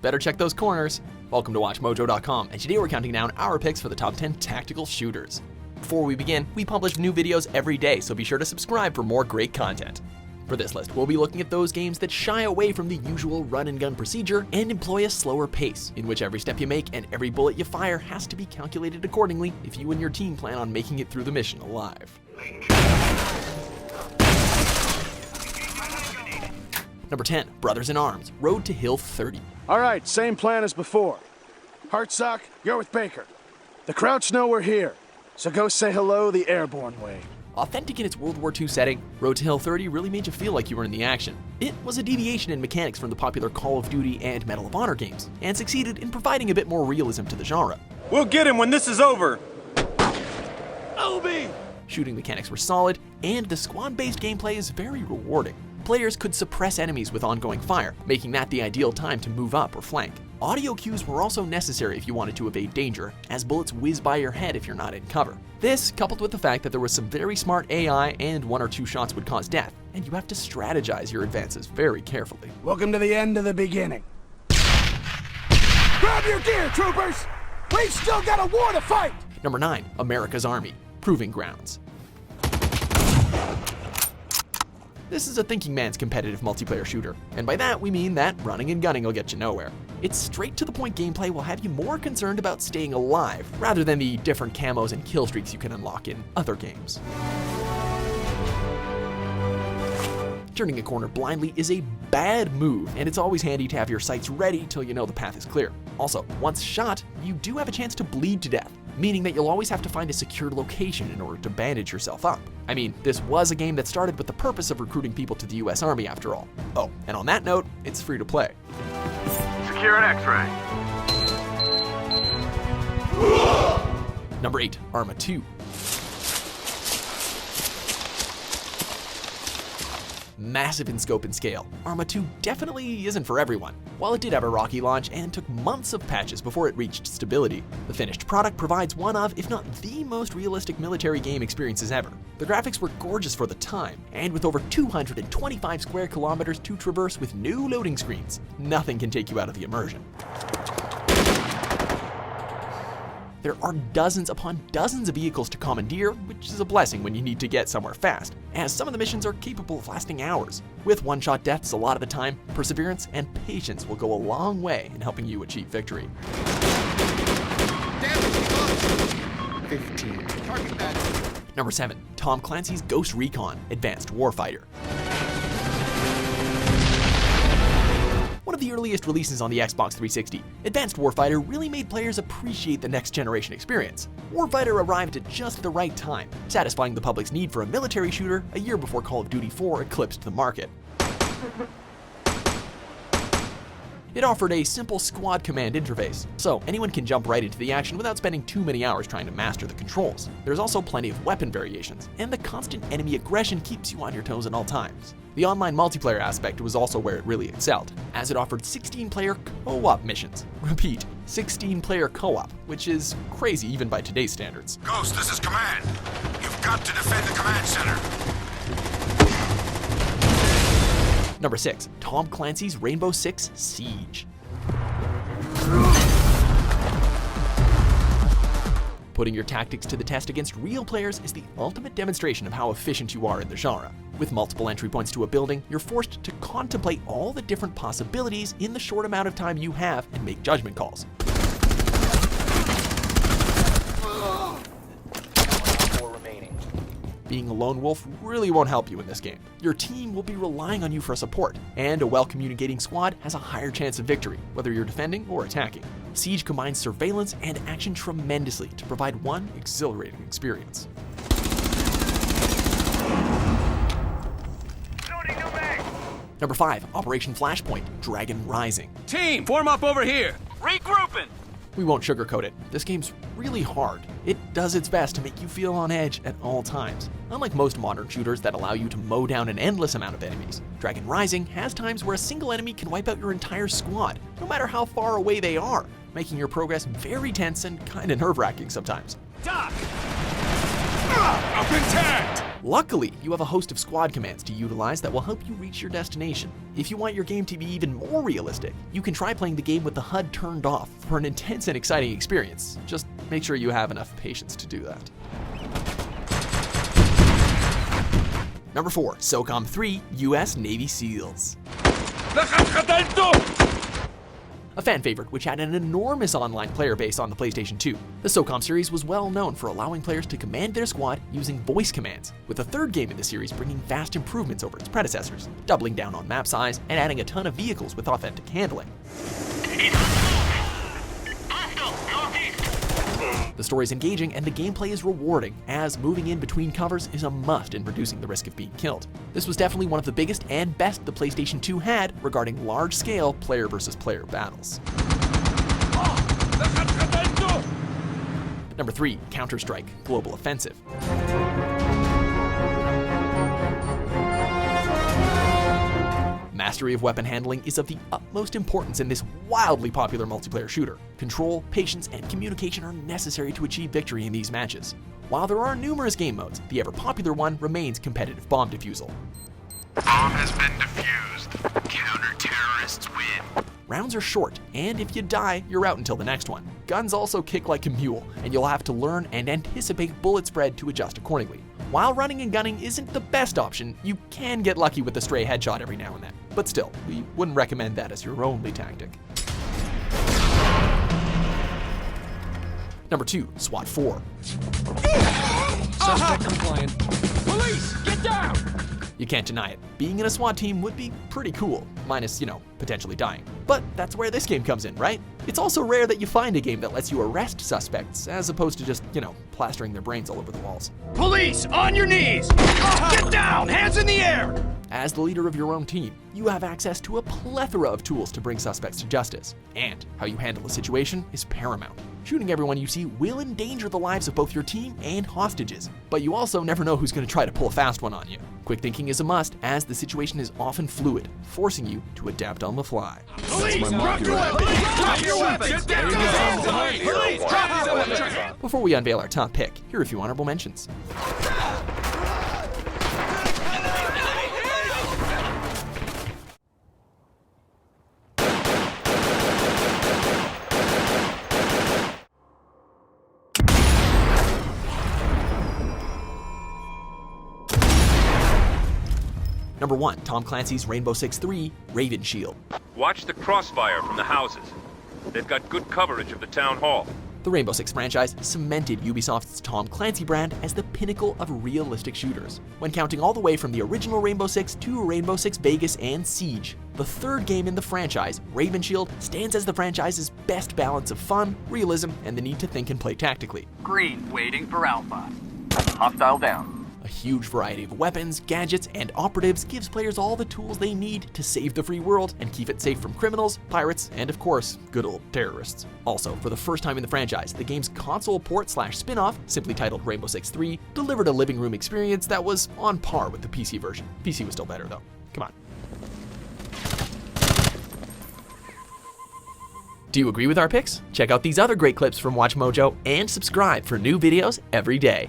Better check those corners. Welcome to WatchMojo.com, and today we're counting down our picks for the top 10 tactical shooters. Before we begin, we publish new videos every day, so be sure to subscribe for more great content. For this list, we'll be looking at those games that shy away from the usual run-and-gun procedure and employ a slower pace, in which every step you make and every bullet you fire has to be calculated accordingly if you and your team plan on making it through the mission alive. Number 10, Brothers in Arms, Road to Hill 30. All right, same plan as before. Hartsock, you're with Baker. The Crouch know we're here, so go say hello the airborne way. Authentic in its World War II setting, Road to Hill 30 really made you feel like you were in the action. It was a deviation in mechanics from the popular Call of Duty and Medal of Honor games, and succeeded in providing a bit more realism to the genre. We'll get him when this is over! Obi! Shooting mechanics were solid, and the squad-based gameplay is very rewarding. Players could suppress enemies with ongoing fire, making that the ideal time to move up or flank. Audio cues were also necessary if you wanted to evade danger, as bullets whiz by your head if you're not in cover. This, coupled with the fact that there was some very smart AI and one or two shots would cause death, and you have to strategize your advances very carefully. Welcome to the end of the beginning. Grab your gear, troopers! We've still got a war to fight! Number 9, America's Army, Proving Grounds. This is a thinking man's competitive multiplayer shooter, and by that we mean that running and gunning will get you nowhere. Its straight-to-the-point gameplay will have you more concerned about staying alive, rather than the different camos and kill streaks you can unlock in other games. Turning a corner blindly is a bad move, and it's always handy to have your sights ready till you know the path is clear. Also, once shot, you do have a chance to bleed to death, meaning that you'll always have to find a secure location in order to bandage yourself up. I mean, this was a game that started with the purpose of recruiting people to the US Army after all. Oh, and on that note, it's free to play. Secure an X-ray. Number 8, Arma 2. Massive in scope and scale, Arma 2 definitely isn't for everyone. While it did have a rocky launch and took months of patches before it reached stability, the finished product provides one of, if not the most realistic military game experiences ever. The graphics were gorgeous for the time, and with over 225 square kilometers to traverse with no loading screens, nothing can take you out of the immersion. There are dozens upon dozens of vehicles to commandeer, which is a blessing when you need to get somewhere fast, as some of the missions are capable of lasting hours. With one-shot deaths a lot of the time, perseverance and patience will go a long way in helping you achieve victory. 15. Target that. Number 7, Tom Clancy's Ghost Recon Advanced Warfighter. One of the earliest releases on the Xbox 360, Advanced Warfighter really made players appreciate the next generation experience. Warfighter arrived at just the right time, satisfying the public's need for a military shooter a year before Call of Duty 4 eclipsed the market. It offered a simple squad command interface, so anyone can jump right into the action without spending too many hours trying to master the controls. There's also plenty of weapon variations, and the constant enemy aggression keeps you on your toes at all times. The online multiplayer aspect was also where it really excelled, as it offered 16-player co-op missions. Repeat, 16-player co-op, which is crazy even by today's standards. Ghost, this is Command. You've got to defend the command center. Number 6, Tom Clancy's Rainbow Six Siege. Putting your tactics to the test against real players is the ultimate demonstration of how efficient you are in the genre. With multiple entry points to a building, you're forced to contemplate all the different possibilities in the short amount of time you have and make judgment calls. Being a lone wolf really won't help you in this game. Your team will be relying on you for support, and a well-communicating squad has a higher chance of victory, whether you're defending or attacking. Siege combines surveillance and action tremendously to provide one exhilarating experience. Number 5, Operation Flashpoint, Dragon Rising. Team, form up over here. Regrouping. We won't sugarcoat it. This game's really hard. It does its best to make you feel on edge at all times. Unlike most modern shooters that allow you to mow down an endless amount of enemies, Dragon Rising has times where a single enemy can wipe out your entire squad, no matter how far away they are, making your progress very tense and kinda nerve-wracking sometimes. Doc! Up intact! Luckily, you have a host of squad commands to utilize that will help you reach your destination. If you want your game to be even more realistic, you can try playing the game with the HUD turned off for an intense and exciting experience. Just make sure you have enough patience to do that. Number 4, Socom 3 US Navy SEALs. A fan favorite which had an enormous online player base on the PlayStation 2. The Socom series was well known for allowing players to command their squad using voice commands, with the third game in the series bringing vast improvements over its predecessors, doubling down on map size and adding a ton of vehicles with authentic handling. The story is engaging and the gameplay is rewarding, as moving in between covers is a must in reducing the risk of being killed. This was definitely one of the biggest and best the PlayStation 2 had regarding large-scale player versus player battles. Number 3, Counter-Strike Global Offensive. Mastery of weapon handling is of the utmost importance in this wildly popular multiplayer shooter. Control, patience, and communication are necessary to achieve victory in these matches. While there are numerous game modes, the ever-popular one remains competitive bomb defusal. Bomb has been defused. Counter-terrorists win. Rounds are short, and if you die, you're out until the next one. Guns also kick like a mule, and you'll have to learn and anticipate bullet spread to adjust accordingly. While running and gunning isn't the best option, you can get lucky with a stray headshot every now and then. But still, we wouldn't recommend that as your only tactic. Number 2, SWAT 4. Suspect compliant. Police, get down! You can't deny it. Being in a SWAT team would be pretty cool, minus, potentially dying. But that's where this game comes in, right? It's also rare that you find a game that lets you arrest suspects, as opposed to just, plastering their brains all over the walls. Police, on your knees! Get down! Hands in the air! As the leader of your own team, you have access to a plethora of tools to bring suspects to justice, and how you handle a situation is paramount. Shooting everyone you see will endanger the lives of both your team and hostages, but you also never know who's going to try to pull a fast one on you. Quick thinking is a must, as the situation is often fluid, forcing you to adapt on the fly. Police, drop your weapons! Drop your weapons! Get down! Police, drop your weapons! Before we unveil our top pick, here are a few honorable mentions. Number 1, Tom Clancy's Rainbow Six 3 Raven Shield. Watch the crossfire from the houses. They've got good coverage of the town hall. The Rainbow Six franchise cemented Ubisoft's Tom Clancy brand as the pinnacle of realistic shooters. When counting all the way from the original Rainbow Six to Rainbow Six Vegas and Siege, the third game in the franchise, Raven Shield, stands as the franchise's best balance of fun, realism, and the need to think and play tactically. Green waiting for Alpha. Hostile down. A huge variety of weapons, gadgets, and operatives gives players all the tools they need to save the free world and keep it safe from criminals, pirates, and of course, good old terrorists. Also, for the first time in the franchise, the game's console port/spin-off, simply titled Rainbow Six 3, delivered a living room experience that was on par with the PC version. PC was still better though. Come on. Do you agree with our picks? Check out these other great clips from WatchMojo and subscribe for new videos every day.